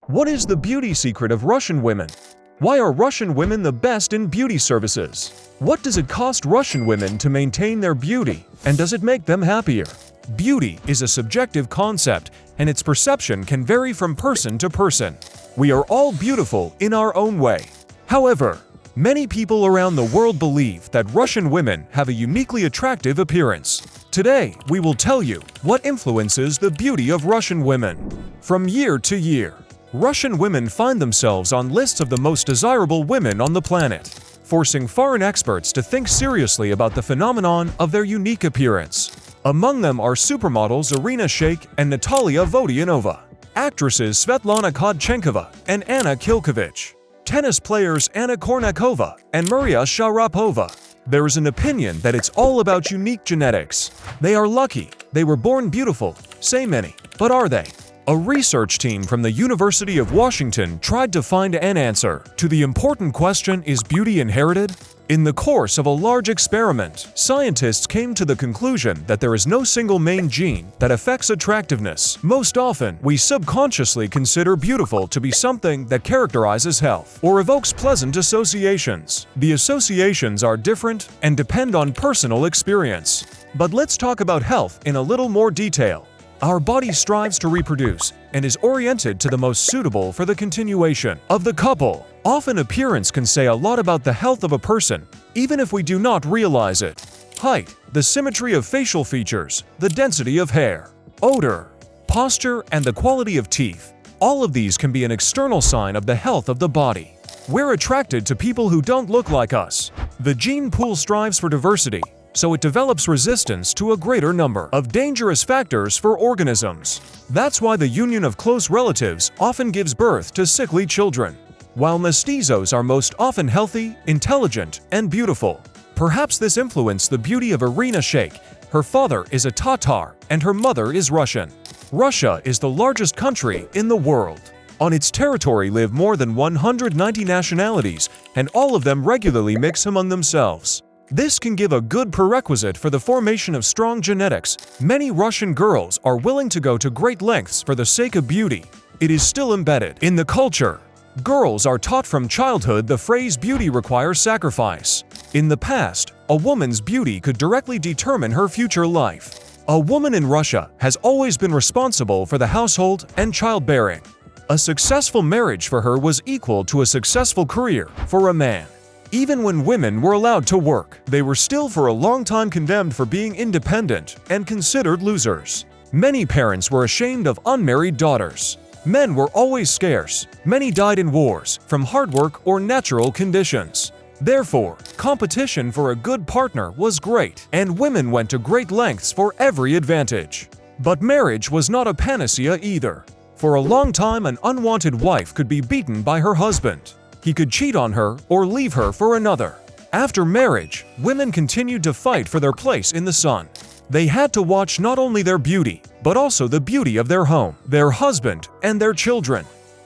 What is the beauty secret of Russian women? Why are Russian women the best in beauty services? What does it cost Russian women to maintain their beauty, and does it make them happier? Beauty is a subjective concept, and its perception can vary from person to person. We are all beautiful in our own way. However, many people around the world believe that Russian women have a uniquely attractive appearance. Today, we will tell you what influences the beauty of Russian women. From year to year, Russian women find themselves on lists of the most desirable women on the planet, forcing foreign experts to think seriously about the phenomenon of their unique appearance. Among them are supermodels Irina Shayk and Natalia Vodianova, actresses Svetlana Kodchenkova and Anna Kilkovich, tennis players Anna Kournikova and Maria Sharapova. There is an opinion that it's all about unique genetics. They are lucky, they were born beautiful, say many, but are they? A research team from the University of Washington tried to find an answer to the important question, is beauty inherited? In the course of a large experiment, scientists came to the conclusion that there is no single main gene that affects attractiveness. Most often, we subconsciously consider beautiful to be something that characterizes health or evokes pleasant associations. The associations are different and depend on personal experience. But let's talk about health in a little more detail. Our body strives to reproduce and is oriented to the most suitable for the continuation of the couple. Often appearance can say a lot about the health of a person, even if we do not realize it. Height, the symmetry of facial features, the density of hair, odor, posture, and the quality of teeth. All of these can be an external sign of the health of the body. We're attracted to people who don't look like us. The gene pool strives for diversity, so it develops resistance to a greater number of dangerous factors for organisms. That's why the union of close relatives often gives birth to sickly children. While mestizos are most often healthy, intelligent, and beautiful. Perhaps this influenced the beauty of Irina Shayk. Her father is a Tatar and her mother is Russian. Russia is the largest country in the world. On its territory live more than 190 nationalities, and all of them regularly mix among themselves. This can give a good prerequisite for the formation of strong genetics. Many Russian girls are willing to go to great lengths for the sake of beauty. It is still embedded in the culture. Girls are taught from childhood the phrase beauty requires sacrifice. In the past, a woman's beauty could directly determine her future life. A woman in Russia has always been responsible for the household and childbearing. A successful marriage for her was equal to a successful career for a man. Even when women were allowed to work, they were still for a long time condemned for being independent and considered losers. Many parents were ashamed of unmarried daughters. Men were always scarce. Many died in wars, from hard work or natural conditions. Therefore, competition for a good partner was great, and women went to great lengths for every advantage. But marriage was not a panacea either. For a long time, an unwanted wife could be beaten by her husband. He could cheat on her or leave her for another. After marriage, women continued to fight for their place in the sun. They had to watch not only their beauty, but also the beauty of their home, their husband, and their children.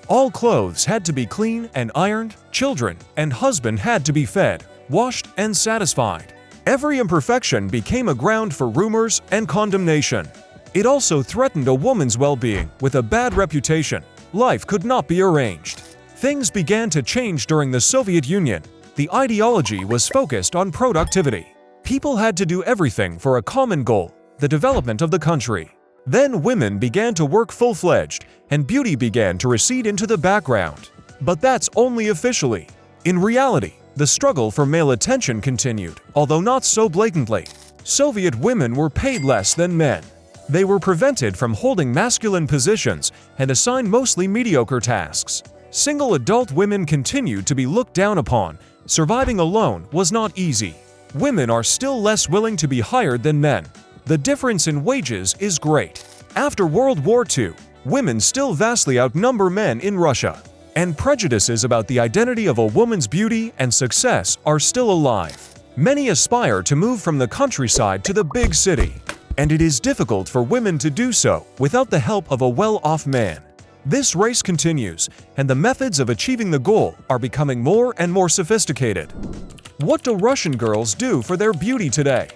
All clothes had to be clean and ironed, children and husband had to be fed, washed, and satisfied. Every imperfection became a ground for rumors and condemnation. It also threatened a woman's well-being. With a bad reputation, life could not be arranged. Things began to change during the Soviet Union. The ideology was focused on productivity. People had to do everything for a common goal, the development of the country. Then women began to work full-fledged, and beauty began to recede into the background. But that's only officially. In reality, the struggle for male attention continued, although not so blatantly. Soviet women were paid less than men. They were prevented from holding masculine positions and assigned mostly mediocre tasks. Single adult women continued to be looked down upon. Surviving alone was not easy. Women are still less willing to be hired than men. The difference in wages is great. After World War II, women still vastly outnumber men in Russia. And prejudices about the identity of a woman's beauty and success are still alive. Many aspire to move from the countryside to the big city. And it is difficult for women to do so without the help of a well-off man. This race continues, and the methods of achieving the goal are becoming more and more sophisticated. What do Russian girls do for their beauty today?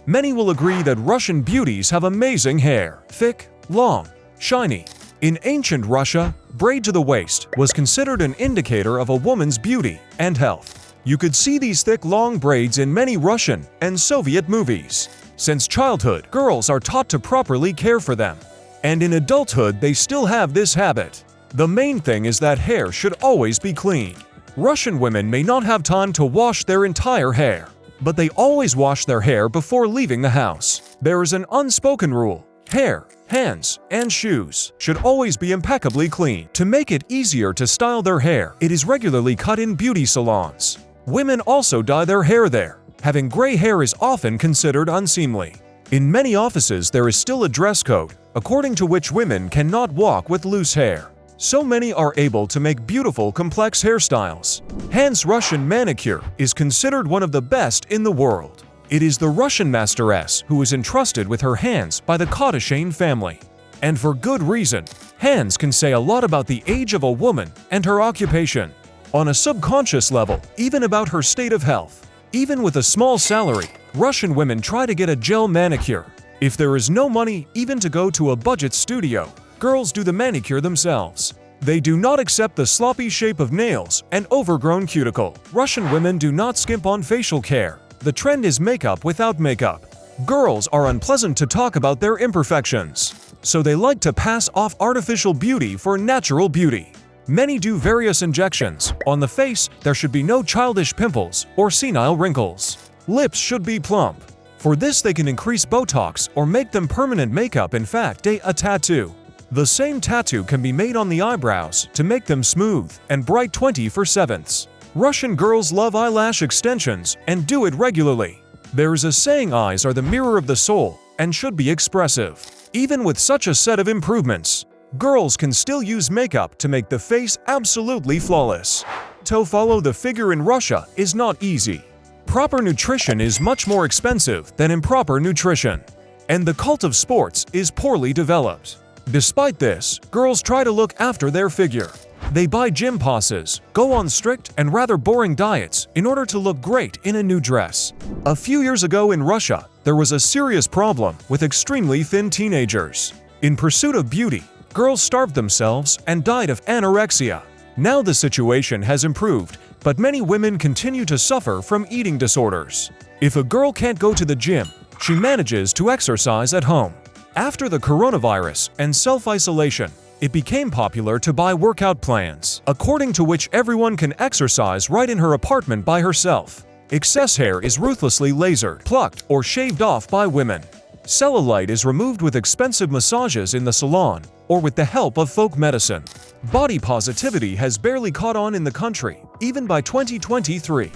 Many will agree that Russian beauties have amazing hair, thick, long, shiny, In ancient Russia, braid to the waist was considered an indicator of a woman's beauty and health. You could see these thick, long braids in many Russian and Soviet movies. Since childhood, girls are taught to properly care for them. And in adulthood, they still have this habit. The main thing is that hair should always be clean. Russian women may not have time to wash their entire hair, but they always wash their hair before leaving the house. There is an unspoken rule: hair, hands, and shoes should always be impeccably clean. To make it easier to style their hair, it is regularly cut in beauty salons. Women also dye their hair there. Having gray hair is often considered unseemly. In many offices, there is still a dress code, according to which women cannot walk with loose hair. So many are able to make beautiful, complex hairstyles. Hence, Russian manicure is considered one of the best in the world. It is the Russian masteress who is entrusted with her hands by the Kardashian family. And for good reason. Hands can say a lot about the age of a woman and her occupation. On a subconscious level, even about her state of health. Even with a small salary, Russian women try to get a gel manicure. If there is no money even to go to a budget studio, girls do the manicure themselves. They do not accept the sloppy shape of nails and overgrown cuticle. Russian women do not skimp on facial care. The trend is makeup without makeup. Girls are unpleasant to talk about their imperfections, so they like to pass off artificial beauty for natural beauty. Many do various injections. On the face, there should be no childish pimples or senile wrinkles. Lips should be plump. For this, they can increase Botox or make them permanent makeup, in fact, a tattoo. The same tattoo can be made on the eyebrows to make them smooth and bright 24/7. Russian girls love eyelash extensions and do it regularly. There is a saying, eyes are the mirror of the soul and should be expressive. Even with such a set of improvements, girls can still use makeup to make the face absolutely flawless. To follow the figure in Russia is not easy. Proper nutrition is much more expensive than improper nutrition, and the cult of sports is poorly developed. Despite this, girls try to look after their figure. They buy gym passes, go on strict and rather boring diets in order to look great in a new dress. A few years ago in Russia, there was a serious problem with extremely thin teenagers. In pursuit of beauty, girls starved themselves and died of anorexia. Now the situation has improved, but many women continue to suffer from eating disorders. If a girl can't go to the gym, she manages to exercise at home. After the coronavirus and self-isolation, it became popular to buy workout plans, according to which everyone can exercise right in her apartment by herself. Excess hair is ruthlessly lasered, plucked, or shaved off by women. Cellulite is removed with expensive massages in the salon or with the help of folk medicine. Body positivity has barely caught on in the country, even by 2023.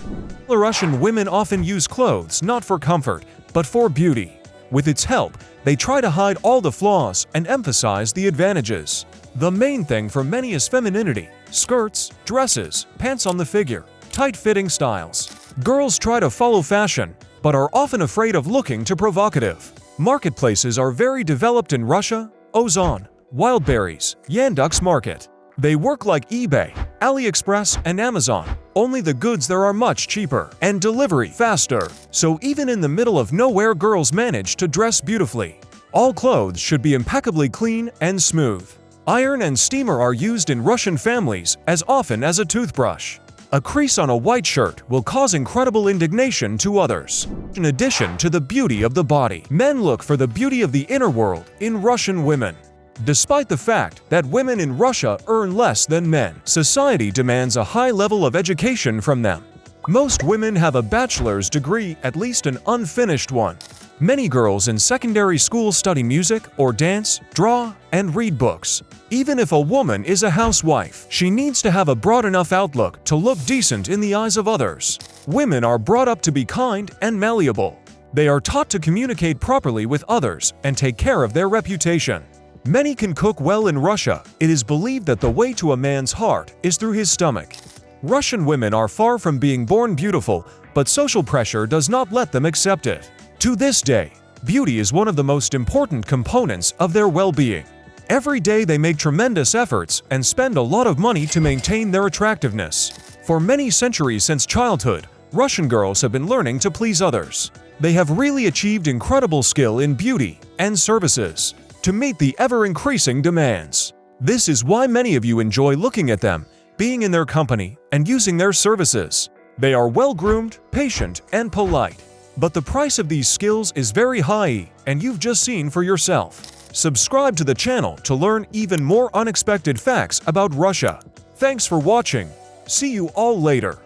Russian women often use clothes not for comfort, but for beauty. With its help, they try to hide all the flaws and emphasize the advantages. The main thing for many is femininity: skirts, dresses, pants on the figure, tight-fitting styles. Girls try to follow fashion, but are often afraid of looking too provocative. Marketplaces are very developed in Russia: Ozon, Wildberries, Yandex Market. They work like eBay, AliExpress, and Amazon, only the goods there are much cheaper and delivery faster. So even in the middle of nowhere, girls manage to dress beautifully. All clothes should be impeccably clean and smooth. Iron and steamer are used in Russian families as often as a toothbrush. A crease on a white shirt will cause incredible indignation to others. In addition to the beauty of the body, men look for the beauty of the inner world in Russian women. Despite the fact that women in Russia earn less than men, society demands a high level of education from them. Most women have a bachelor's degree, at least an unfinished one. Many girls in secondary school study music or dance, draw, and read books. Even if a woman is a housewife, she needs to have a broad enough outlook to look decent in the eyes of others. Women are brought up to be kind and malleable. They are taught to communicate properly with others and take care of their reputation. Many can cook well in Russia. It is believed that the way to a man's heart is through his stomach. Russian women are far from being born beautiful, but social pressure does not let them accept it. To this day, beauty is one of the most important components of their well-being. Every day they make tremendous efforts and spend a lot of money to maintain their attractiveness. For many centuries since childhood, Russian girls have been learning to please others. They have really achieved incredible skill in beauty and services to meet the ever-increasing demands. This is why many of you enjoy looking at them, being in their company, and using their services. They are well-groomed, patient, and polite. But the price of these skills is very high, and you've just seen for yourself. Subscribe to the channel to learn even more unexpected facts about Russia. Thanks for watching. See you all later.